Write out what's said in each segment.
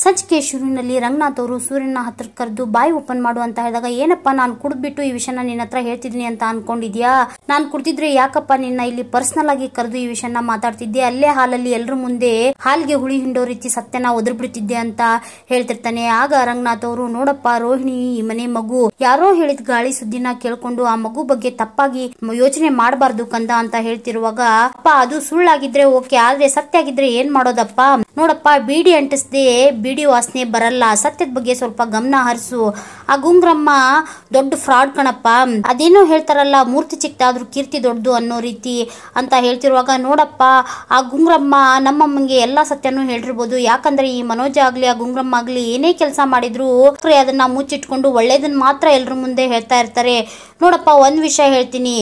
ಸಂಚಿಕೆ ಶುರುವಿನಲ್ಲಿ ರಂಗನಾಥ್ ಅವರು ಸೂರ್ಯನ ಹತ್ರ ಕರೆದು ಬಾಯಿ ಓಪನ್ ಮಾಡು ಅಂತ ಹೇಳಿದಾಗ, ಏನಪ್ಪ ನಾನು ಕುಡಿದ್ಬಿಟ್ಟು ಈ ವಿಷಯನ ನಿನ್ನ ಹತ್ರ ಹೇಳ್ತಿದ್ದೀನಿ ಅಂತ ಅನ್ಕೊಂಡಿದ್ಯಾ? ನಾನು ಕುಡ್ದಿದ್ರೆ ಯಾಕಪ್ಪ ನಿನ್ನ ಇಲ್ಲಿ ಪರ್ಸನಲ್ ಆಗಿ ಕರೆದು ಈ ವಿಷಯನ ಮಾತಾಡ್ತಿದ್ದೆ? ಅಲ್ಲೇ ಹಾಲಲ್ಲಿ ಎಲ್ರ ಮುಂದೆ ಹಾಲ್ಗೆ ಹುಳಿ ಹಿಂಡೋ ರೀತಿ ಸತ್ಯನ ಒದರ್ಬಿಡ್ತಿದ್ದೆ ಅಂತ ಹೇಳ್ತಿರ್ತಾನೆ. ಆಗ ರಂಗನಾಥ್ ಅವರು, ನೋಡಪ್ಪ ರೋಹಿಣಿ ಈ ಮನೆ ಮಗು, ಯಾರೋ ಹೇಳಿದ ಗಾಳಿ ಸುದ್ದಿನ ಕೇಳ್ಕೊಂಡು ಆ ಮಗು ಬಗ್ಗೆ ತಪ್ಪಾಗಿ ಯೋಚನೆ ಮಾಡಬಾರ್ದು ಕಂದ ಅಂತ ಹೇಳ್ತಿರುವಾಗ, ಅಪ್ಪ ಅದು ಸುಳ್ಳಾಗಿದ್ರೆ ಓಕೆ, ಆದ್ರೆ ಸತ್ಯ ಆಗಿದ್ರೆ ಏನ್ ಮಾಡೋದಪ್ಪ? ನೋಡಪ್ಪ, ಬೀಡಿ ಅಂಟಿಸ್ದೆ ಬೀಡಿ ವಾಸನೆ ಬರಲ್ಲ, ಸತ್ಯದ ಬಗ್ಗೆ ಸ್ವಲ್ಪ ಗಮನ ಹರಿಸು. ಆ ಗುಂಗ್ರಮ್ಮ ದೊಡ್ಡ ಫ್ರಾಡ್ ಕಣಪ್ಪ, ಅದೇನೋ ಹೇಳ್ತಾರಲ್ಲ ಮೂರ್ತಿ ಚಿಕ್ಕದಾದ್ರೂ ಕೀರ್ತಿ ದೊಡ್ಡದು ಅನ್ನೋ ರೀತಿ ಅಂತ ಹೇಳ್ತಿರುವಾಗ, ನೋಡಪ್ಪ ಆ ಗುಂಗ್ರಮ್ಮ ನಮ್ಮಮ್ಮಂಗೆ ಎಲ್ಲಾ ಸತ್ಯನೂ ಹೇಳಿರ್ಬೋದು. ಯಾಕಂದ್ರೆ ಈ ಮನೋಜ್ ಆಗ್ಲಿ ಆ ಗುಂಗ್ರಮ್ಮ ಆಗ್ಲಿ ಏನೇ ಕೆಲಸ ಮಾಡಿದ್ರು ಅದನ್ನ ಮುಚ್ಚಿಟ್ಕೊಂಡು ಒಳ್ಳೇದನ್ನ ಮಾತ್ರ ಎಲ್ರ ಮುಂದೆ ಹೇಳ್ತಾ ಇರ್ತಾರೆ. ನೋಡಪ್ಪ ಒಂದ್ ವಿಷಯ ಹೇಳ್ತೀನಿ,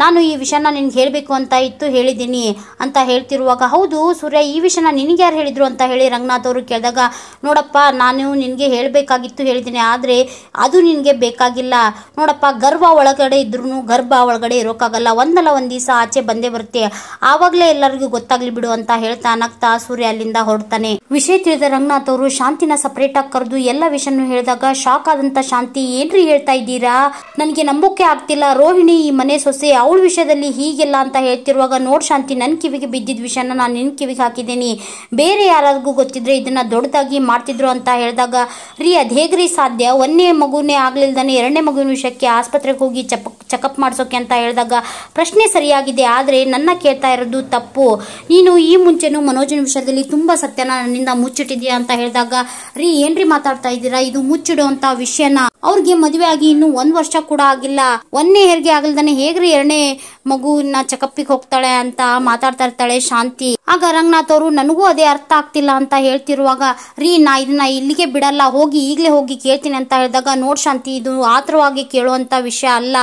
ನಾನು ಈ ವಿಷಯನ ನಿನ್ಗೆ ಹೇಳಬೇಕು ಅಂತ ಇತ್ತು, ಹೇಳಿದ್ದೀನಿ ಅಂತ ಹೇಳ್ತಿರುವಾಗ, ಹೌದು ಸೂರ್ಯ ಈ ವಿಷಯನ ನಿನಗೆ ಯಾರು ಹೇಳಿದ್ರು ಅಂತ ಹೇಳಿ ರಂಗನಾಥ್ ಅವರು ಕೇಳಿದಾಗ, ನೋಡಪ್ಪ ನಾನು ನಿನಗೆ ಹೇಳಬೇಕಾಗಿತ್ತು ಹೇಳಿದ್ದೀನಿ, ಆದರೆ ಅದು ನಿನಗೆ ಬೇಕಾಗಿಲ್ಲ. ನೋಡಪ್ಪ, ಗರ್ಭ ಒಳಗಡೆ ಇದ್ರೂ ಗರ್ಭ ಒಳಗಡೆ ಇರೋಕ್ಕಾಗಲ್ಲ, ಒಂದಲ್ಲ ಒಂದು ದಿವಸ ಆಚೆ ಬಂದೇ ಬರುತ್ತೆ, ಆವಾಗಲೇ ಎಲ್ಲರಿಗೂ ಗೊತ್ತಾಗ್ಲಿ ಬಿಡು ಅಂತ ಹೇಳ್ತಾ ನಗ್ತಾ ಸೂರ್ಯ ಅಲ್ಲಿಂದ ಹೊರಡ್ತಾನೆ. ವಿಷಯ ತಿಳಿದ ರಂಗನಾಥ್ ಅವರು ಶಾಂತಿನ ಸಪರೇಟ್ ಆಗಿ ಕರೆದು ಎಲ್ಲ ವಿಷಯನೂ ಹೇಳಿದಾಗ ಶಾಕ್ ಆದಂತ ಶಾಂತಿ, ಏನ್ರಿ ಹೇಳ್ತಾ ಇದ್ದೀರಾ? ನನಗೆ ನಂಬೋಕೆ ಆಗ್ತಿಲ್ಲ, ರೋಹಿಣಿ ಈ ಮನೆ ಸೊಸೆ, ಅವಳ ವಿಷಯದಲ್ಲಿ ಹೀಗೆಲ್ಲ ಅಂತ ಹೇಳ್ತಿರುವಾಗ, ನೋಡ್ ಶಾಂತಿ, ನನ್ನ ಕಿವಿಗೆ ಬಿದ್ದಿದ್ದ ವಿಷಯನ ನಾನು ನಿನ್ನ ಕಿವಿಗೆ ಹಾಕಿದ್ದೀನಿ, ಬೇರೆ ಯಾರಿಗೂ ಗೊತ್ತಿದ್ರೆ ಇದನ್ನ ದೊಡ್ಡದಾಗಿ ಮಾಡ್ತಿದ್ರು ಅಂತ ಹೇಳಿದಾಗ, ರೀ ಅದ್ ಹೇಗ್ರಿ ಸಾಧ್ಯ? ಒಂದೇ ಮಗುನೇ ಆಗ್ಲಿಲ್ದಾನೆ ಎರಡನೇ ಮಗುವಿನ ವಿಷಯಕ್ಕೆ ಆಸ್ಪತ್ರೆಗೆ ಹೋಗಿ ಚೆಕಪ್ ಮಾಡ್ಸೋಕೆ ಅಂತ ಹೇಳಿದಾಗ, ಪ್ರಶ್ನೆ ಸರಿಯಾಗಿದೆ, ಆದ್ರೆ ನನ್ನ ಕೇಳ್ತಾ ಇರೋದು ತಪ್ಪು. ನೀನು ಈ ಮುಂಚೆನೂ ಮನೋಜನ ವಿಷಯದಲ್ಲಿ ತುಂಬಾ ಸತ್ಯನ ನನ್ನಿಂದ ಮುಚ್ಚಿಟ್ಟಿದ್ಯಾ ಅಂತ ಹೇಳಿದಾಗ, ರೀ ಏನ್ರಿ ಮಾತಾಡ್ತಾ ಇದ್ದೀರಾ? ಇದು ಮುಚ್ಚಿಡುವಂತ ವಿಷಯನ, ಅವ್ರಿಗೆ ಮದುವೆ ಆಗಿ ಇನ್ನು 1 ವರ್ಷ ಕೂಡ ಆಗಿಲ್ಲ, ಒಂದೇ ಹೆರಿಗೆ ಆಗಲ್ದಾನೆ ಹೇಗ್ರಿ ಎರಡನೇ ಮಗುವಿನ ಚೆಕಪ್ಪಿಗೆ ಹೋಗ್ತಾಳೆ ಅಂತ ಮಾತಾಡ್ತಾ ಇರ್ತಾಳೆ ಶಾಂತಿ. ಆಗ ರಂಗನಾಥ್ ಅವರು, ನನಗೂ ಅದೇ ಅರ್ಥ ಆಗ್ತಿಲ್ಲ ಅಂತ ಹೇಳ್ತಿರುವಾಗ, ರೀ ನಾ ಇದನ್ನ ಇಲ್ಲಿಗೆ ಬಿಡಲ್ಲ, ಹೋಗಿ ಈಗಲೇ ಹೋಗಿ ಕೇಳ್ತೀನಿ ಅಂತ ಹೇಳಿದಾಗ, ನೋಡ್ ಶಾಂತಿ ಇದು ಆತರವಾಗಿ ಕೇಳುವಂತ ವಿಷಯ ಅಲ್ಲ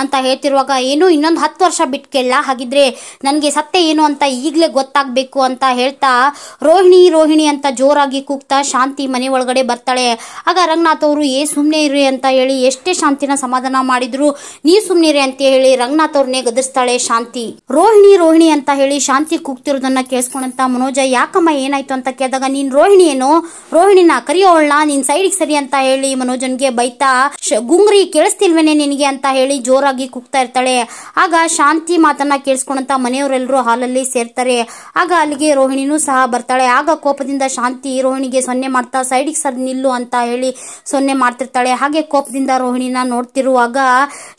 ಅಂತ ಹೇಳ್ತಿರುವಾಗ, ಏನು ಇನ್ನೊಂದು 10 ವರ್ಷ ಬಿಟ್ಟು ಕೇಳಲ್ಲ, ಹಾಗಿದ್ರೆ ನನಗೆ ಸತ್ಯ ಏನು ಅಂತ ಈಗಲೇ ಗೊತ್ತಾಗ್ಬೇಕು ಅಂತ ಹೇಳ್ತಾ ರೋಹಿಣಿ ರೋಹಿಣಿ ಅಂತ ಜೋರಾಗಿ ಕೂಗ್ತಾ ಶಾಂತಿ ಮನೆ ಒಳಗಡೆ ಬರ್ತಾಳೆ. ಆಗ ರಂಗನಾಥ್ ಅವರು, ಸುಮ್ನೆ ಇರ್ರಿ ಅಂತ ಹೇಳಿ ಎಷ್ಟೇ ಶಾಂತಿನ ಸಮಾಧಾನ ಮಾಡಿದ್ರು, ನೀವ್ ಸುಮ್ನಿರಿ ಅಂತ ಹೇಳಿ ರಂಗನಾಥ್ ಅವ್ರನ್ನೇ ಗದರ್ಸ್ತಾಳೆ ಶಾಂತಿ. ರೋಹಿಣಿ ರೋಹಿಣಿ ಅಂತ ಹೇಳಿ ಶಾಂತಿ ಕೂಗ್ತಿರೋದನ್ನ ಕೇಳಿಸ್ಕೊಂಡಂತ ಮನೋಜ, ಯಾಕಮ್ಮ ಏನಾಯ್ತು ಅಂತ ಕೇಳಿದಾಗ, ನೀನ್ ರೋಹಿಣಿ ಏನು, ರೋಹಿಣಿನ ಕರಿಯೋಳ್ನ ನೀನ್ ಸೈಡಿಗೆ ಸರಿ ಅಂತ ಹೇಳಿ ಮನೋಜನ್ಗೆ ಬೈತಾ, ಗುಂಗ್ರಿ ಕೇಳಿಸ್ತಿಲ್ವೇನೆ ನಿನಗೆ ಅಂತ ಹೇಳಿ ಜೋರಾಗಿ ಕೂಗ್ತಾ ಇರ್ತಾಳೆ. ಆಗ ಶಾಂತಿ ಮಾತನ್ನ ಕೇಳಿಸ್ಕೊಂಡಂತ ಮನೆಯವರೆಲ್ಲರೂ ಹಾಲಲ್ಲಿ ಸೇರ್ತಾರೆ. ಆಗ ಅಲ್ಲಿಗೆ ರೋಹಿಣಿನೂ ಸಹ ಬರ್ತಾಳೆ. ಆಗ ಕೋಪದಿಂದ ಶಾಂತಿ ರೋಹಿಣಿಗೆ ಸೊನ್ನೆ ಮಾಡ್ತಾ ಸೈಡಿಗೆ ಸರ್ ನಿಲ್ಲು ಅಂತ ಹೇಳಿ ಸೊನ್ನೆ ಮಾಡ್ತಿರ್ತಾಳೆ. ಹಾಗೆ ಕೋಪದಿಂದ ರೋಹಿಣಿನ ನೋಡ್ತಿರುವಾಗ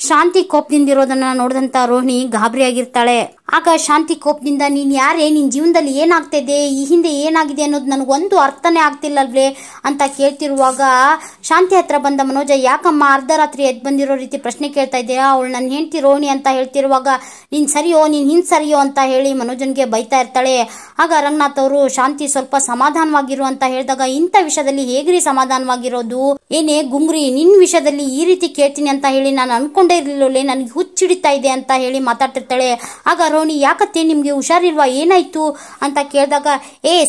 ಶಾಂತಿ ಕೋಪದಿಂದ ಇರೋದನ್ನ ನೋಡಿದಂತ ರೋಹಿಣಿ ಗಾಬರಿ ಆಗಿರ್ತಾಳೆ. ಆಗ ಶಾಂತಿ ಕೋಪದಿಂದ, ನೀನ್ ಯಾರೇ, ನಿನ್ ಜೀವನದಲ್ಲಿ ಏನಾಗ್ತಿದೆ, ಈ ಹಿಂದೆ ಏನಾಗಿದೆ ಅನ್ನೋದು ನನಗೊಂದು ಅರ್ಥನೇ ಆಗ್ತಿಲ್ಲಲ್ವೇ ಅಂತ ಕೇಳ್ತಿರುವಾಗ ಶಾಂತಿ ಹತ್ರ ಬಂದ ಮನೋಜ, ಯಾಕಮ್ಮ ಅರ್ಧ ರಾತ್ರಿ ಎದ್ದು ಬಂದಿರೋ ರೀತಿ ಪ್ರಶ್ನೆ ಕೇಳ್ತಾ ಇದ್ದೀರಾ? ಅವಳು ನನ್ನ ಹೆಂಡತಿ ರೋಹಿಣಿ ಅಂತ ಹೇಳ್ತಿರುವಾಗ, ನೀನ್ ಸರಿಯೋ ನೀನ್ ಹಿಂದ್ ಸರಿಯೋ ಅಂತ ಹೇಳಿ ಮನೋಜನ್ಗೆ ಬೈತಾ ಇರ್ತಾಳೆ. ಆಗ ರಂಗನಾಥ್ ಅವರು, ಶಾಂತಿ ಸ್ವಲ್ಪ ಸಮಾಧಾನವಾಗಿರು ಅಂತ ಹೇಳಿದಾಗ, ಇಂಥ ವಿಷಯದಲ್ಲಿ ಹೇಗ್ರಿ ಸಮಾಧಾನವಾಗಿರೋದು? ಏನೇ ಗುಂಗ್ರಿ, ನಿನ್ ವಿಷಯದಲ್ಲಿ ಈ ರೀತಿ ಕೇಳ್ತೀನಿ ಅಂತ ಹೇಳಿ ನಾನು ಅನ್ಕೊಂಡೇ ಇರ್ಲಿಲ್ಲೇ, ನನಗೆ ಹುಚ್ಚಿಡಿತಾ ಇದೆ ಅಂತ ಹೇಳಿ ಮಾತಾಡ್ತಿರ್ತಾಳೆ. ಆಗ ರೋಹಿಣಿ, ಯಾಕತ್ತೆ ನಿಮ್ಗೆ ಹುಷಾರಿಲ್ವಾ, ಏನಾಯ್ತು ಅಂತ ಕೇಳಿದಾಗ,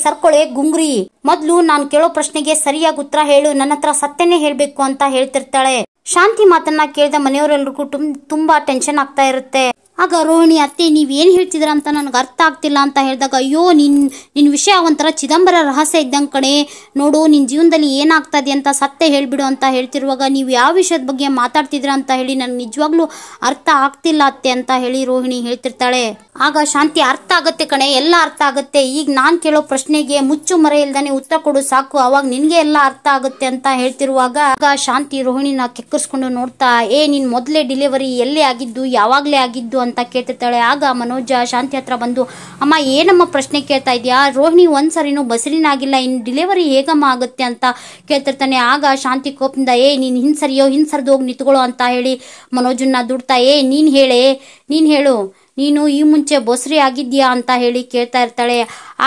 ಸರ್ಕೊಳೆ ಗುಂಗ್ರಿ, ಮೊದ್ಲು ನಾನು ಕೇಳೋ ಪ್ರಶ್ನೆಗೆ ಸರಿಯಾಗಿ ಉತ್ತರ ಹೇಳು, ನನ್ನ ಹತ್ರ ಸತ್ಯನೇ ಹೇಳ್ಬೇಕು ಅಂತ ಹೇಳ್ತಿರ್ತಾಳೆ. ಶಾಂತಿ ಮಾತನ್ನ ಕೇಳಿದ ಮನೆಯವರೆಲ್ರಿಗೂ ತುಂಬಾ ಟೆನ್ಷನ್ ಆಗ್ತಾ ಇರುತ್ತೆ. ಆಗ ರೋಹಿಣಿ, ಅತ್ತೆ ನೀವ್ ಏನ್ ಹೇಳ್ತಿದ್ರ ಅಂತ ನನಗೆ ಅರ್ಥ ಆಗ್ತಿಲ್ಲ ಅಂತ ಹೇಳಿದಾಗ, ಅಯ್ಯೋ ನಿನ್ ವಿಷಯ ಒಂಥರ ಚಿದಂಬರ ರಹಸ್ಯ ಇದ್ದಂಗ್ ಕಣೆ, ನೋಡು ನಿನ್ ಜೀವನದಲ್ಲಿ ಏನಾಗ್ತದೆ ಅಂತ ಸತ್ಯ ಹೇಳ್ಬಿಡು ಅಂತ ಹೇಳ್ತಿರುವಾಗ, ನೀವು ಯಾವ ವಿಷಯದ ಬಗ್ಗೆ ಮಾತಾಡ್ತಿದ್ರ ಅಂತ ಹೇಳಿ ನನ್ಗೆ ನಿಜವಾಗ್ಲೂ ಅರ್ಥ ಆಗ್ತಿಲ್ಲ ಅತ್ತೆ ಅಂತ ಹೇಳಿ ರೋಹಿಣಿ ಹೇಳ್ತಿರ್ತಾಳೆ. ಆಗ ಶಾಂತಿ, ಅರ್ಥ ಆಗತ್ತೆ ಕಣೆ, ಎಲ್ಲ ಅರ್ಥ ಆಗತ್ತೆ, ಈಗ ನಾನ್ ಕೇಳೋ ಪ್ರಶ್ನೆಗೆ ಮುಚ್ಚು ಮರೆ ಇಲ್ದಾನೆ ಉತ್ತರ ಕೊಡು ಸಾಕು, ಅವಾಗ ನಿನ್ಗೆ ಎಲ್ಲ ಅರ್ಥ ಆಗುತ್ತೆ ಅಂತ ಹೇಳ್ತಿರುವಾಗ ಆಗ ಶಾಂತಿ ರೋಹಿಣಿನ ಕೆಕ್ಕರ್ಸ್ಕೊಂಡು ನೋಡ್ತಾ, ನಿನ್ ಮೊದಲೇ ಡೆಲಿವರಿ ಎಲ್ಲಿ ಆಗಿದ್ದು, ಯಾವಾಗ್ಲೇ ಆಗಿದ್ದು ಅಂತ ಕೇಳ್ತಿರ್ತಾಳೆ. ಆಗ ಮನೋಜ ಶಾಂತಿ ಹತ್ರ ಬಂದು, ಅಮ್ಮ ಏನಮ್ಮ ಪ್ರಶ್ನೆ ಕೇಳ್ತಾ ಇದ್ಯಾ? ರೋಹಿಣಿ ಒಂದ್ಸರಿನೂ ಬಸರಿನಾಗಿಲ್ಲ, ಇನ್ ಡೆಲಿವರಿ ಹೇಗಮ್ಮ ಆಗುತ್ತೆ ಅಂತ ಕೇಳ್ತಿರ್ತಾನೆ. ಆಗ ಶಾಂತಿ ಕೋಪದಿಂದ, ನೀನ್ ಹಿಂಸರಿಯೋ ಹಿಂಸರ್ದು ಹೋಗಿ ನಿಂತ್ಕೊಳ್ಳೋ ಅಂತ ಹೇಳಿ ಮನೋಜನ್ನ ದುಡ್ತಾ, ನೀನ್ ಹೇಳು ನೀನು ಈ ಮುಂಚೆ ಬೊಸ್ರಿ ಆಗಿದ್ಯಾ ಅಂತ ಹೇಳಿ ಕೇಳ್ತಾ ಇರ್ತಾಳೆ.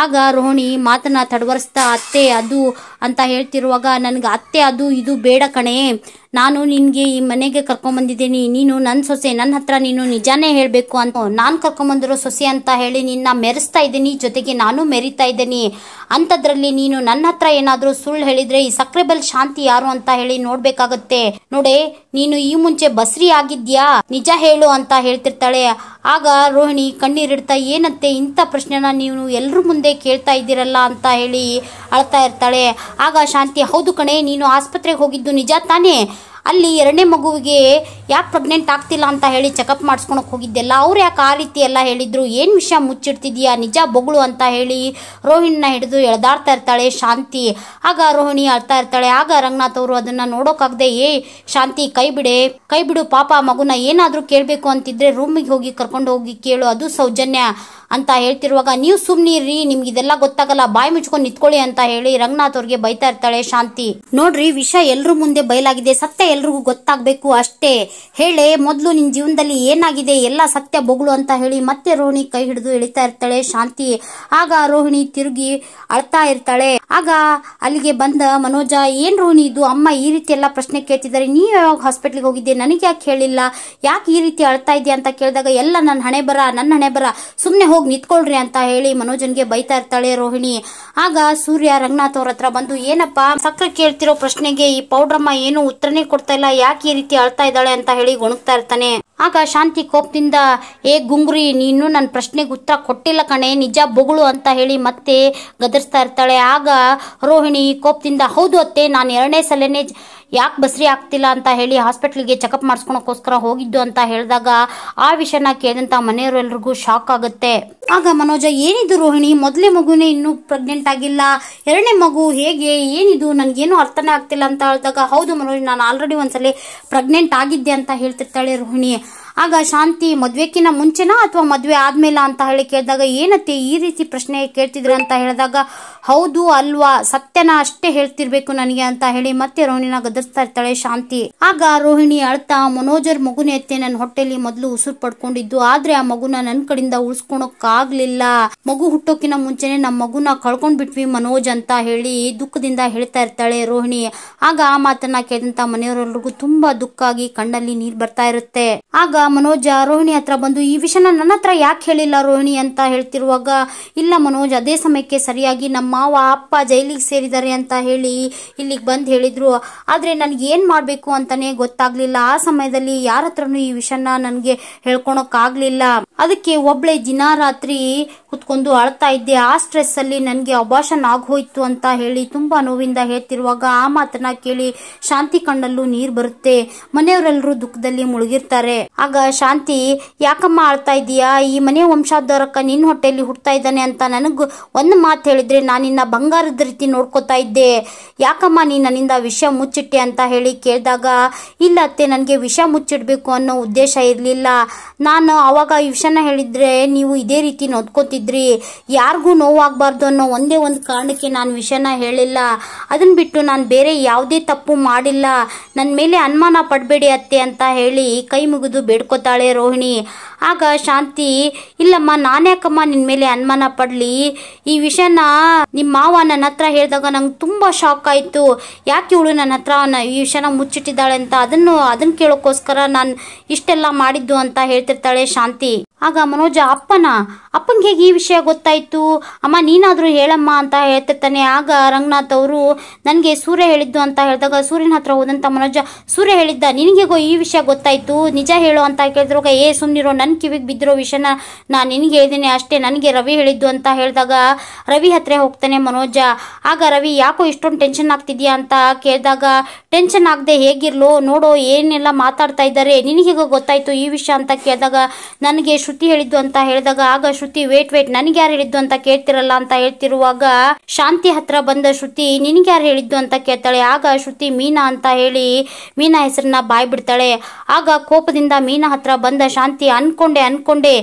ಆಗ ರೋಹಿಣಿ ಮಾತನ್ನ ತಡವರಿಸ್ತಾ, ಅತ್ತೆ ಅದು ಅಂತ ಹೇಳ್ತಿರುವಾಗ, ನನ್ಗೆ ಅತ್ತೆ ಅದು ಇದು ಬೇಡ ಕಣೆ, ನಾನು ನಿನ್ಗೆ ಈ ಮನೆಗೆ ಕರ್ಕೊಂಡ್ ಬಂದಿದ್ದೀನಿ, ನೀನು ನನ್ನ ಸೊಸೆ, ನನ್ನ ಹತ್ರ ನೀನು ನಿಜಾನೇ ಹೇಳ್ಬೇಕು ಅಂತ ನಾನ್ ಕರ್ಕೊಂಡ್ ಬಂದಿರೋ ಸೊಸೆ ಅಂತ ಹೇಳಿ ನಿನ್ನ ಮೆರೆಸ್ತಾ ಇದ್ದೀನಿ, ಜೊತೆಗೆ ನಾನು ಮೆರಿತಾ ಇದ್ದೀನಿ. ಅಂತದ್ರಲ್ಲಿ ನೀನು ನನ್ನ ಹತ್ರ ಏನಾದ್ರೂ ಸುಳ್ಳು ಹೇಳಿದ್ರೆ ಈ ಸಕ್ರೆಬಲ್ ಶಾಂತಿ ಯಾರು ಅಂತ ಹೇಳಿ ನೋಡ್ಬೇಕಾಗತ್ತೆ. ನೋಡೆ, ನೀನು ಈ ಮುಂಚೆ ಬಸ್ರಿ ಆಗಿದ್ಯಾ, ನಿಜ ಹೇಳು ಅಂತ ಹೇಳ್ತಿರ್ತಾಳೆ. ಆಗ ರೋಹಿಣಿ ಕಣ್ಣೀರಿಡ್ತಾ, ಏನತ್ತೆ ಇಂಥ ಪ್ರಶ್ನೆನ ನೀವು ಎಲ್ರ ಮುಂದೆ ಕೇಳ್ತಾ ಇದ್ದೀರಲ್ಲ ಅಂತ ಹೇಳಿ ಅಳ್ತಾ ಇರ್ತಾಳೆ. ಆಗ ಶಾಂತಿ, ಹೌದು ಕಣೆ, ನೀನು ಆಸ್ಪತ್ರೆಗೆ ಹೋಗಿದ್ದು ನಿಜ ತಾನೇ, ಅಲ್ಲಿ 2ನೇ ಮಗುವಿಗೆ ಯಾಕೆ ಪ್ರೆಗ್ನೆಂಟ್ ಆಗ್ತಿಲ್ಲ ಅಂತ ಹೇಳಿ ಚೆಕಪ್ ಮಾಡಿಸ್ಕೊಳಕ್ ಹೋಗಿದ್ದೆಲ್ಲ, ಅವ್ರು ಯಾಕೆ ಆ ರೀತಿ ಎಲ್ಲ ಹೇಳಿದ್ರು, ಏನ್ ವಿಷಯ ಮುಚ್ಚಿಡ್ತಿದ್ಯಾ, ನಿಜ ಬೊಗಳು ಅಂತ ಹೇಳಿ ರೋಹಿಣಿನ ಹಿಡಿದು ಎಳೆದಾಡ್ತಾ ಇರ್ತಾಳೆ ಶಾಂತಿ. ಆಗ ರೋಹಿಣಿ ಅಳ್ತಾ ಇರ್ತಾಳೆ. ಆಗ ರಂಗನಾಥ್ ಅವರು ಅದನ್ನ ನೋಡೋಕಾಗದೆ, ಶಾಂತಿ ಕೈ ಬಿಡು ಪಾಪ, ಮಗುನ ಏನಾದ್ರೂ ಕೇಳ್ಬೇಕು ಅಂತಿದ್ರೆ ರೂಮಿಗೆ ಹೋಗಿ ಕರ್ಕೊಂಡು ಹೋಗಿ ಕೇಳು, ಅದು ಸೌಜನ್ಯ ಅಂತ ಹೇಳ್ತಿರುವಾಗ, ನೀವು ಸುಮ್ನಿರ್ರಿ, ನಿಮ್ಗೆ ಇದೆಲ್ಲ ಗೊತ್ತಾಗಲ್ಲ, ಬಾಯಿ ಮುಚ್ಕೊಂಡು ನಿಂತ್ಕೊಳ್ಳಿ ಅಂತ ಹೇಳಿ ರಂಗನಾಥ್ ಅವ್ರಿಗೆ ಬೈತಾ ಇರ್ತಾಳೆ ಶಾಂತಿ. ನೋಡ್ರಿ, ವಿಷಯ ಎಲ್ರ ಮುಂದೆ ಬಯಲಾಗಿದೆ, ಸತ್ಯ ಎಲ್ರಿಗೂ ಗೊತ್ತಾಗ್ಬೇಕು ಅಷ್ಟೇ, ಹೇಳೆ ಮೊದ್ಲು ನಿನ್ ಜೀವನದಲ್ಲಿ ಏನಾಗಿದೆ ಎಲ್ಲ ಸತ್ಯ ಬೊಗಳು ಅಂತ ಹೇಳಿ ಮತ್ತೆ ರೋಹಿಣಿ ಕೈ ಹಿಡಿದು ಎಳಿತಾ ಇರ್ತಾಳೆ ಶಾಂತಿ. ಆಗ ರೋಹಿಣಿ ತಿರುಗಿ ಅಳ್ತಾ ಇರ್ತಾಳೆ. ಆಗ ಅಲ್ಲಿಗೆ ಬಂದ ಮನೋಜ, ಏನ್ ರೋಹಿಣಿ ಇದು, ಅಮ್ಮ ಈ ರೀತಿ ಎಲ್ಲ ಪ್ರಶ್ನೆ ಕೇಳ್ತಿದ್ದಾರೆ, ನೀವ್ ಯಾವಾಗ ಹಾಸ್ಪಿಟ್ಲಿಗೆ ಹೋಗಿದ್ದೆ, ನನಗೆ ಯಾಕೆ ಹೇಳಿಲ್ಲ, ಯಾಕೆ ಈ ರೀತಿ ಅಳ್ತಾ ಇದೆಯಾ ಅಂತ ಕೇಳಿದಾಗ, ಎಲ್ಲ ನನ್ನ ಹಣೆ ಬರ, ಸುಮ್ನೆ ಹೋಗಿ ನಿಂತ್ಕೊಳ್ರಿ ಅಂತ ಹೇಳಿ ಮನೋಜನ್ಗೆ ಬೈತಾ ಇರ್ತಾಳೆ ರೋಹಿಣಿ. ಆಗ ಸೂರ್ಯ ರಂಗನಾಥ್ ಅವ್ರ ಹತ್ರ ಬಂದು, ಏನಪ್ಪಾ ಸಕ್ಕರೆ ಕೇಳ್ತಿರೋ ಪ್ರಶ್ನೆಗೆ ಈ ಪೌಡ್ರಮ್ಮ ಏನು ಉತ್ತರನೇ ಕೊಡ್ತಾ ಇಲ್ಲ, ಯಾಕೆ ಈ ರೀತಿ ಅಳ್ತಾ ಇದ್ದಾಳೆ ಅಂತ ಹೇಳಿ ಗೊಣಗ್ತಾ ಇರ್ತಾನೆ. ಆಗ ಶಾಂತಿ ಕೋಪದಿಂದ, ಗುಂಗ್ರಿ, ನೀನು ನನ್ನ ಪ್ರಶ್ನೆಗೆ ಉತ್ತರ ಕೊಟ್ಟಿಲ್ಲ ಕಣೆ, ನಿಜ ಬೊಗಳು ಅಂತ ಹೇಳಿ ಮತ್ತೆ ಗದರ್ಸ್ತಾ ಇರ್ತಾಳೆ. ಆಗ ರೋಹಿಣಿ ಕೋಪದಿಂದ, ಹೌದು ಅತ್ತೆ, ನಾನು 2ನೇ ಸಲನೇ ಯಾಕೆ ಬಸ್ರಿ ಆಗ್ತಿಲ್ಲ ಅಂತ ಹೇಳಿ ಹಾಸ್ಪಿಟ್ಲಿಗೆ ಚೆಕಪ್ ಮಾಡಿಸ್ಕೊಳಕ್ಕೋಸ್ಕರ ಹೋಗಿದ್ದು ಅಂತ ಹೇಳಿದಾಗ ಆ ವಿಷಯನ ಕೇಳಿದಂತ ಮನೆಯವರೆಲ್ರಿಗೂ ಶಾಕ್ ಆಗುತ್ತೆ. ಆಗ ಮನೋಜ, ಏನಿದು ರೋಹಿಣಿ, ಮೊದಲೇ ಮಗುನೇ ಇನ್ನೂ ಪ್ರೆಗ್ನೆಂಟ್ ಆಗಿಲ್ಲ, 2ನೇ ಮಗು ಹೇಗೆ, ಏನಿದು, ನನ್ಗೇನು ಅರ್ಥನೇ ಆಗ್ತಿಲ್ಲ ಅಂತ ಹೇಳಿದಾಗ, ಹೌದು ಮನೋಜ್, ನಾನು ಆಲ್ರೆಡಿ ಒಂದ್ಸಲ ಪ್ರೆಗ್ನೆಂಟ್ ಆಗಿದ್ದೆ ಅಂತ ಹೇಳ್ತಿರ್ತಾಳೆ ರೋಹಿಣಿ. ಆಗ ಶಾಂತಿ, ಮದ್ವೆಕಿನ ಮುಂಚೆನಾ ಅಥವಾ ಮದ್ವೆ ಆದ್ಮೇಲ ಅಂತ ಹೇಳಿ ಕೇಳಿದಾಗ, ಏನತ್ತೆ ಈ ರೀತಿ ಪ್ರಶ್ನೆ ಕೇಳ್ತಿದ್ರ ಅಂತ ಹೇಳಿದಾಗ, ಹೌದು ಅಲ್ವಾ, ಸತ್ಯನ ಅಷ್ಟೇ ಹೇಳ್ತಿರ್ಬೇಕು ನನಗೆ ಅಂತ ಹೇಳಿ ಮತ್ತೆ ರೋಹಿಣಿನ ಗದರ್ಸ್ತಾ ಇರ್ತಾಳೆ ಶಾಂತಿ. ಆಗ ರೋಹಿಣಿ ಅಳ್ತಾ, ಮನೋಜರ್ ಮಗುನ ಎತ್ತೆ ನನ್ನ ಹೊಟ್ಟೆಲಿ ಮೊದಲು ಉಸಿರು ಪಡ್ಕೊಂಡಿದ್ದು, ಆದ್ರೆ ಆ ಮಗುನ ನನ್ ಕಡೆಯಿಂದ ಉಳಿಸ್ಕೊಳಕ್ ಆಗ್ಲಿಲ್ಲ, ಮಗು ಹುಟ್ಟೋಕಿನ ಮುಂಚೆನೆ ನಮ್ಮ ಮಗುನ ಕಳ್ಕೊಂಡ್ ಬಿಟ್ವಿ ಮನೋಜ್ ಅಂತ ಹೇಳಿ ದುಃಖದಿಂದ ಹೇಳ್ತಾ ಇರ್ತಾಳೆ ರೋಹಿಣಿ. ಆಗ ಆ ಮಾತನ್ನ ಕೇಳಿದಂತ ಮನೆಯವರೆಲ್ರಿಗೂ ತುಂಬಾ ದುಃಖ ಆಗಿ ಕಣ್ಣಲ್ಲಿ ನೀರ್ ಬರ್ತಾ ಇರುತ್ತೆ. ಆಗ ಮನೋಜ ರೋಹಿಣಿ ಹತ್ರ ಬಂದು, ಈ ವಿಷಯನ ನನ್ನ ಹತ್ರ ಯಾಕೆ ಹೇಳಿಲ್ಲ ರೋಹಿಣಿ ಅಂತ ಹೇಳ್ತಿರುವಾಗ, ಇಲ್ಲ ಮನೋಜ್, ಅದೇ ಸಮಯಕ್ಕೆ ಸರಿಯಾಗಿ ನಮ್ಮ ಮಾವ ಅಪ್ಪ ಜೈಲಿಗೆ ಸೇರಿದ್ದಾರೆ ಅಂತ ಹೇಳಿ ಇಲ್ಲಿಗೆ ಬಂದ್ ಹೇಳಿದ್ರು, ಆದ್ರೆ ನನ್ಗೆ ಏನ್ ಮಾಡ್ಬೇಕು ಅಂತಾನೆ ಗೊತ್ತಾಗ್ಲಿಲ್ಲ, ಆ ಸಮಯದಲ್ಲಿ ಯಾರ ಹತ್ರನು ಈ ವಿಷಯನ ನನ್ಗೆ ಹೇಳ್ಕೊಳಕ್ ಆಗ್ಲಿಲ್ಲ, ಅದಕ್ಕೆ ಒಬ್ಳೆ ದಿನ ರಾತ್ರಿ ಕುತ್ಕೊಂಡು ಅಳ್ತಾ ಇದ್ದೆ, ಆ ಸ್ಟ್ರೆಸ್ ಅಲ್ಲಿ ನನ್ಗೆ ಅಬಾರ್ಷನ್ ಆಗೋಯ್ತು ಅಂತ ಹೇಳಿ ತುಂಬಾ ನೋವಿಂದ ಹೇಳ್ತಿರುವಾಗ ಆ ಮಾತನ್ನ ಕೇಳಿ ಶಾಂತಿ ಕಣ್ಣಲ್ಲೂ ನೀರ್ ಬರುತ್ತೆ. ಮನೆಯವರೆಲ್ಲರೂ ದುಃಖದಲ್ಲಿ ಮುಳುಗಿರ್ತಾರೆ. ಆಗ ಶಾಂತಿ, ಯಾಕಮ್ಮ ಅಳ್ತಾ ಇದೀಯಾ, ಈ ಮನೆ ವಂಶಾಧರಕ್ಕ ನಿನ್ ಹೊಟ್ಟೆಯಲ್ಲಿ ಹುಡ್ತಾ ಇದ್ದಾನೆ ಅಂತ ನನಗ್ ಒಂದು ಮಾತು ಹೇಳಿದ್ರೆ ನಾನಿನ್ನ ಬಂಗಾರದ ರೀತಿ ನೋಡ್ಕೋತಾ ಇದ್ದೆ, ಯಾಕಮ್ಮ ನೀ ನನ್ನಿಂದ ವಿಷಯ ಮುಚ್ಚಿಟ್ಟೆ ಅಂತ ಹೇಳಿ ಕೇಳಿದಾಗ, ಇಲ್ಲ ಅತ್ತೆ, ನನ್ಗೆ ವಿಷಯ ಮುಚ್ಚಿಡ್ಬೇಕು ಅನ್ನೋ ಉದ್ದೇಶ ಇರ್ಲಿಲ್ಲ, ನಾನು ಅವಾಗ ಈ ವಿಷಯನ ಹೇಳಿದ್ರೆ ನೀವು ಇದೇ ರೀತಿ ನೋಡ್ಕೋತಿದ್ರಿ, ಯಾರಿಗೂ ನೋವಾಗಬಾರ್ದು ಅನ್ನೋ ಒಂದೇ ಒಂದು ಕಾರಣಕ್ಕೆ ನಾನು ವಿಷಯನ ಹೇಳಿಲ್ಲ, ಅದನ್ನ ಬಿಟ್ಟು ನಾನು ಬೇರೆ ಯಾವುದೇ ತಪ್ಪು ಮಾಡಿಲ್ಲ, ನನ್ನ ಮೇಲೆ ಅನುಮಾನ ಪಡಬೇಡಿ ಅತ್ತೆ ಅಂತ ಹೇಳಿ ಕೈ ಮುಗಿದು ಬೇಡ್ಕೋತಾಳೆ ರೋಹಿಣಿ. ಆಗ ಶಾಂತಿ, ಇಲ್ಲಮ್ಮ, ನಾನ್ಯಾಕಮ್ಮ ನಿನ್ ಮೇಲೆ ಅನುಮಾನ ಪಡ್ಲಿ, ಈ ವಿಷಯನ ನಿಮ್ಮ ಮಾವ ನನ್ನ ಹತ್ರ ಹೇಳಿದಾಗ ನಂಗೆ ತುಂಬಾ ಶಾಕ್ ಆಯ್ತು, ಯಾಕೆ ಇವಳು ನನ್ನ ಹತ್ರ ಈ ವಿಷಯನ ಮುಚ್ಚಿಟ್ಟಿದ್ದಾಳೆ ಅಂತ ಅದನ್ನ ಕೇಳೋಕ್ಕೋಸ್ಕರ ನಾನು ಇಷ್ಟೆಲ್ಲ ಮಾಡಿದ್ದು ಅಂತ ಹೇಳ್ತಿರ್ತಾಳೆ ಶಾಂತಿ. ಆಗ ಮನೋಜ, ಅಪ್ಪನ್ಗೆ ಹೇಗೆ ಈ ವಿಷಯ ಗೊತ್ತಾಯ್ತು, ಅಮ್ಮ ನೀನಾದ್ರೂ ಹೇಳಮ್ಮ ಅಂತ ಹೇಳ್ತಿರ್ತಾನೆ. ಆಗ ರಂಗನಾಥ್ ಅವರು, ನನ್ಗೆ ಸೂರ್ಯ ಹೇಳಿದ್ದು ಅಂತ ಹೇಳಿದಾಗ ಸೂರ್ಯನ ಹತ್ರ ಹೋದಂತ ಮನೋಜ, ಸೂರ್ಯ ಹೇಳಿದ್ದ, ನಿನಗೆಗೋ ಈ ವಿಷಯ ಗೊತ್ತಾಯ್ತು, ನಿಜ ಹೇಳು ಅಂತ ಕೇಳಿದ್ರಾಗ, ಸುಮ್ನಿರೋ, ನನ್ ಕಿವಿಗೆ ಬಿದ್ದಿರೋ ವಿಷಯನ ನಾನು ನಿನಗೆ ಹೇಳಿದ್ದೀನಿ ಅಷ್ಟೇ, ನನಗೆ ರವಿ ಹೇಳಿದ್ದು ಅಂತ ಹೇಳಿದಾಗ ರವಿ ಹತ್ರ ಹೋಗ್ತಾನೆ ಮನೋಜ. ಆಗ ರವಿ, ಯಾಕೋ ಇಷ್ಟೊಂದು ಟೆನ್ಷನ್ ಆಗ್ತಿದ್ಯಾ ಅಂತ ಕೇಳಿದಾಗ, ಟೆನ್ಷನ್ ಆಗದೆ ಹೇಗಿರ್ಲೋ ನೋಡೋ, ಏನೆಲ್ಲ ಮಾತಾಡ್ತಾ ಇದ್ದಾರೆ, ನಿನಗೆಗೋ ಗೊತ್ತಾಯ್ತು ಈ ವಿಷಯ ಅಂತ ಕೇಳಿದಾಗ, ನನಗೆ ಶ್ರುತಿ ಹೇಳಿದ್ದು ಅಂತ ಹೇಳಿದಾಗ, ಆಗ ಶ್ರುತಿ, ವೇಟ್ ನನಗೆ ಯಾರು ಹೇಳಿದ್ದು ಅಂತ ಕೇಳ್ತಿರಲ್ಲ ಅಂತ ಹೇಳ್ತಿರುವಾಗ ಶಾಂತಿ ಹತ್ರ ಬಂದ ಶ್ರುತಿ, ನಿನಗೆ ಯಾರು ಹೇಳಿದ್ದು ಅಂತ ಕೇಳ್ತಾಳೆ. ಆಗ ಶ್ರುತಿ ಮೀನಾ ಅಂತ ಹೇಳಿ ಮೀನಾ ಹೆಸರನ್ನ ಬಾಯ್ ಬಿಡ್ತಾಳೆ. ಆಗ ಕೋಪದಿಂದ ಮೀನಾ ಹತ್ರ ಬಂದ ಶಾಂತಿ, ಅನ್ಕೊಂಡೆ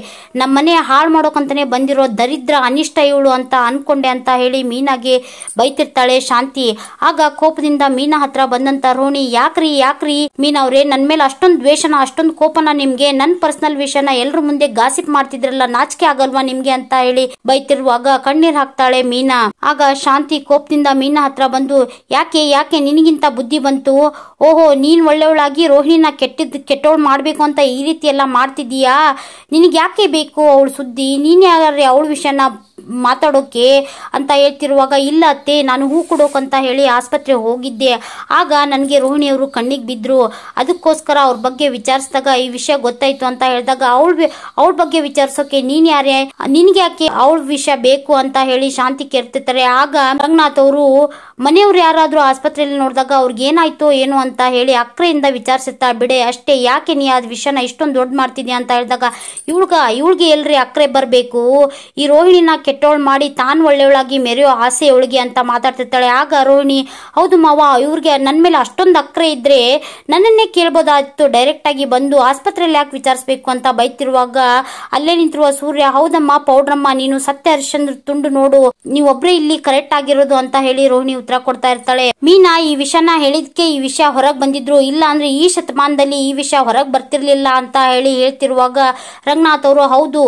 ನಮ್ಮನೆ ಹಾಳು ಮಾಡೋಕಂತಾನೆ ಬಂದಿರೋ ದರಿದ್ರ ಅನಿಷ್ಟ ಇವಳು ಅಂತ ಅನ್ಕೊಂಡೆ ಅಂತ ಹೇಳಿ ಮೀನಾಗೆ ಬೈತಿರ್ತಾಳೆ ಶಾಂತಿ. ಆಗ ಕೋಪದಿಂದ ಮೀನಾ ಹತ್ರ ಬಂದಂತ ರೋಹಿಣಿ, ಯಾಕ್ರಿ ಮೀನಾ ಅವ್ರೆ, ನನ್ ಮೇಲೆ ಅಷ್ಟೊಂದು ದ್ವೇಷನ, ಅಷ್ಟೊಂದು ಕೋಪನ ನಿಮ್ಗೆ, ನನ್ ಪರ್ಸನಲ್ ವಿಷಯನ ಎಲ್ರ ಮುಂದೆ ಗಾಸಿಪ್ ಮಾಡ್ತಿದ್ರಲ್ಲ, ನಾಚಿಕೆ ಆಗಲ್ವಾ ನಿಮ್ಗೆ ಅಂತ ಹೇಳಿ ಬೈತಿರುವಾಗ ಕಣ್ಣೀರ್ ಹಾಕ್ತಾಳೆ ಮೀನಾ. ಆಗ ಶಾಂತಿ ಕೋಪದಿಂದ ಮೀನಾ ಹತ್ರ ಬಂದು, ಯಾಕೆ ಯಾಕೆ ನಿನಗಿಂತ ಬುದ್ಧಿ ಬಂತು? ಓಹೋ, ನೀನ್ ಒಳ್ಳೆಯವಳಾಗಿ ರೋಹಿಣಿನ ಕೆಟ್ಟವಳು ಮಾಡ್ಬೇಕು ಅಂತ ಈ ರೀತಿ ಎಲ್ಲ ಮಾಡ್ತಿದ್ದೀಯಾ? ನಿನಗೆ ಯಾಕೆ ಬೇಕು ಅವಳ ಸುದ್ದಿ? ನೀನ್ ಯಾರೇ ಅವಳ ವಿಷಯನ ಮಾತಾಡೋಕೆ ಅಂತ ಹೇಳ್ತಿರುವಾಗ, ಇಲ್ಲ ಅತ್ತೆ, ನಾನು ಹೂ ಕೊಡೋಕಂತ ಹೇಳಿ ಆಸ್ಪತ್ರೆ ಹೋಗಿದ್ದೆ. ಆಗ ನನಗೆ ರೋಹಿಣಿಯವರು ಕಣ್ಣಿಗೆ ಬಿದ್ರು. ಅದಕ್ಕೋಸ್ಕರ ಅವ್ರ ಬಗ್ಗೆ ವಿಚಾರಿಸಿದಾಗ ಈ ವಿಷಯ ಗೊತ್ತಾಯ್ತು ಅಂತ ಹೇಳಿದಾಗ, ಅವಳ ಬಗ್ಗೆ ವಿಚಾರಿಸೋಕೆ ನೀನ್ ಯಾರೇ? ನಿನ್ಗೆ ಯಾಕೆ ಅವಳ ವಿಷಯ ಬೇಕು ಅಂತ ಹೇಳಿ ಶಾಂತಿ ಕೇಳ್ತಿರ್ತಾರೆ. ಆಗ ರಂಗನಾಥ್ ಅವರು ಮನೆಯವ್ರು ಯಾರಾದ್ರೂ ಆಸ್ಪತ್ರೆಯಲ್ಲಿ ನೋಡಿದಾಗ ಅವ್ರಿಗೆ ಏನಾಯ್ತೋ ಏನು ಅಂತ ಹೇಳಿ ಅಕ್ರೆಯಿಂದ ವಿಚಾರಿಸುತ್ತಾ, ಬಿಡೆ ಅಷ್ಟೇ, ಯಾಕೆ ನೀ ಅದ್ ವಿಷಯನ ಇಷ್ಟೊಂದು ದೊಡ್ಡ ಮಾಡ್ತಿದ್ಯಾ ಅಂತ ಹೇಳಿದಾಗ, ಇವಳಿಗೆ ಎಲ್ರಿ ಅಕ್ರೆ ಬರ್ಬೇಕು? ಈ ರೋಹಿಣಿನ ಕೆಟ್ಟವಳು ಮಾಡಿ ತಾನು ಒಳ್ಳೆಯವಳಾಗಿ ಮೆರೆಯೋ ಆಸೆ ಅವಳಿಗೆ ಅಂತ ಮಾತಾಡ್ತಿರ್ತಾಳೆ. ಆಗ ರೋಹಿಣಿ, ಹೌದು ಮಾವ, ಇವ್ರಿಗೆ ನನ್ನ ಮೇಲೆ ಅಷ್ಟೊಂದು ಅಕ್ರೆ ಇದ್ರೆ ನನ್ನನ್ನೇ ಕೇಳ್ಬೋದಾಯ್ತು, ಡೈರೆಕ್ಟ್ ಆಗಿ ಬಂದು ಆಸ್ಪತ್ರೆಯಲ್ಲಿ ಯಾಕೆ ವಿಚಾರಿಸ್ಬೇಕು ಅಂತ ಬೈತಿರುವಾಗ ಅಲ್ಲೇ ನಿಂತಿರುವ ಸೂರ್ಯ, ಹೌದಮ್ಮ ಪೌಡ್ರಮ್ಮ, ನೀನು ಸತ್ಯ ಹರಿಶ್ಚಂದ್ರ ತುಂಡು ನೋಡು, ನೀವೊಬ್ರೇ ಇಲ್ಲಿ ಕರೆಕ್ಟ್ ಆಗಿರೋದು ಅಂತ ಹೇಳಿ ರೋಹಿಣಿ ಉತ್ತರ ಕೊಡ್ತಾ ಇರ್ತಾಳೆ. ಮೀನಾ ಈ ವಿಷಯನ ಹೇಳಿದ್ಕೆ ಈ ವಿಷಯ ಹೊರಗೆ ಬಂದಿದ್ರು, ಇಲ್ಲ ಅಂದ್ರೆ ಈ ಶತಮಾನದಲ್ಲಿ ಈ ವಿಷಯ ಹೊರಗೆ ಬರ್ತಿರ್ಲಿಲ್ಲ ಅಂತ ಹೇಳಿ ಹೇಳ್ತಿರುವಾಗ ರಂಗನಾಥ್ ಅವರು, ಹೌದು,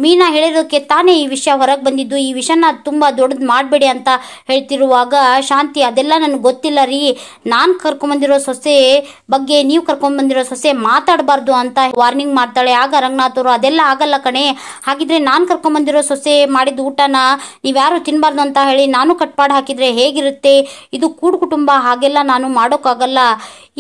ಮೀನಾ ಹೇಳಿರೋಕೆ ತಾನೇ ಈ ವಿಷಯ ಹೊರಗೆ ಬಂದಿದ್ದು, ಈ ವಿಷಯನ ತುಂಬಾ ದೊಡ್ಡದು ಮಾಡಬೇಡಿ ಅಂತ ಹೇಳ್ತಿರುವಾಗ ಶಾಂತಿ, ಅದೆಲ್ಲ ನನಗೆ ಗೊತ್ತಿಲ್ಲ ರೀ, ನಾನ್ ಕರ್ಕೊಂಡ್ಬಂದಿರೋ ಸೊಸೆ ಬಗ್ಗೆ ನೀವು ಕರ್ಕೊಂಡ್ಬಂದಿರೋ ಸೊಸೆ ಮಾತಾಡಬಾರ್ದು ಅಂತ ವಾರ್ನಿಂಗ್ ಮಾಡ್ತಾಳೆ. ಆಗ ರಂಗನಾಥ್ ಅವರು, ಅದೆಲ್ಲ ಆಗಲ್ಲ ಕಣೆ, ಹಾಗಿದ್ರೆ ನಾನ್ ಕರ್ಕೊಂಡ್ಬಂದಿರೋ ಸೊಸೆ ಮಾಡಿದ ಊಟನ ನೀವ್ಯಾರು ತಿನ್ಬಾರ್ದು ಅಂತ ಹೇಳಿ ನಾನು ಕಟ್ಪಾಡು ಹಾಕಿದ್ರೆ ಹೇಗಿರುತ್ತೆ? ಇದು ಕೂಡು ಕುಟುಂಬ, ಹಾಗೆಲ್ಲ ನಾನು ಮಾಡೋಕ್ಕಾಗಲ್ಲ.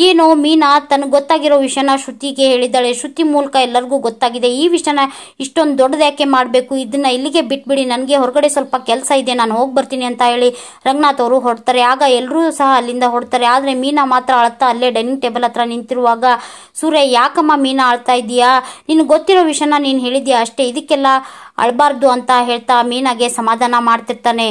ಏನೋ ಮೀನಾ ತನಗೆ ಗೊತ್ತಾಗಿರೋ ವಿಷಯನ ಶ್ರುತಿಗೆ ಹೇಳಿದ್ದಾಳೆ, ಶ್ರುತಿ ಮೂಲಕ ಎಲ್ಲರಿಗೂ ಗೊತ್ತಾಗಿದೆ. ಈ ವಿಷಯನ ಇಷ್ಟೊಂದು ದೊಡ್ಡದು ಯಾಕೆ ಮಾಡಬೇಕು? ಇದನ್ನ ಇಲ್ಲಿಗೆ ಬಿಟ್ಬಿಡಿ, ನನಗೆ ಹೊರಗಡೆ ಸ್ವಲ್ಪ ಕೆಲಸ ಇದೆ, ನಾನು ಹೋಗಿ ಬರ್ತೀನಿ ಅಂತ ಹೇಳಿ ರಂಗನಾಥ್ ಅವರು ಹೊರಡ್ತಾರೆ. ಆಗ ಎಲ್ಲರೂ ಸಹ ಅಲ್ಲಿಂದ ಹೊರಡ್ತಾರೆ. ಆದ್ರೆ ಮೀನಾ ಮಾತ್ರ ಅಳ್ತಾ ಅಲ್ಲೇ ಡೈನಿಂಗ್ ಟೇಬಲ್ ಹತ್ರ ನಿಂತಿರುವಾಗ ಸೂರ್ಯ, ಯಾಕಮ್ಮ ಮೀನಾ ಅಳ್ತಾ ಇದೀಯಾ? ನಿನ್ಗೆ ಗೊತ್ತಿರೋ ವಿಷಯನ ನೀನ್ ಹೇಳಿದ್ಯಾ ಅಷ್ಟೇ, ಇದಕ್ಕೆಲ್ಲ ಅಳ್ಬಾರ್ದು ಅಂತ ಹೇಳ್ತಾ ಮೀನಾಗೆ ಸಮಾಧಾನ ಮಾಡ್ತಿರ್ತಾನೆ.